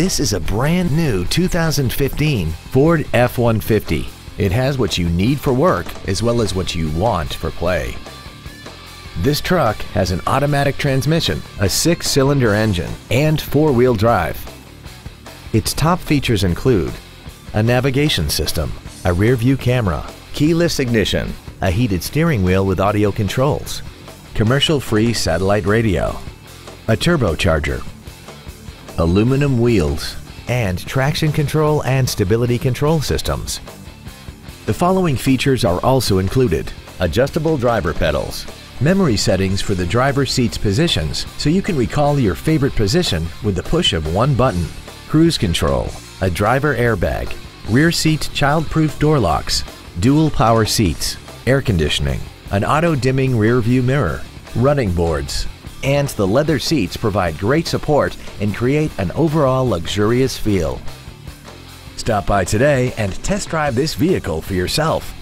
This is a brand new 2015 Ford F-150. It has what you need for work as well as what you want for play. This truck has an automatic transmission, a 6-cylinder engine, and 4-wheel drive. Its top features include a navigation system, a rear-view camera, keyless ignition, a heated steering wheel with audio controls, commercial-free satellite radio, a turbocharger, aluminum wheels, and traction control and stability control systems. The following features are also included: adjustable driver pedals, memory settings for the driver's seat's positions so you can recall your favorite position with the push of one button, cruise control, a driver airbag, rear seat child-proof door locks, dual power seats, air conditioning, an auto-dimming rear view mirror, running boards, and the leather seats provide great support and create an overall luxurious feel. Stop by today and test drive this vehicle for yourself.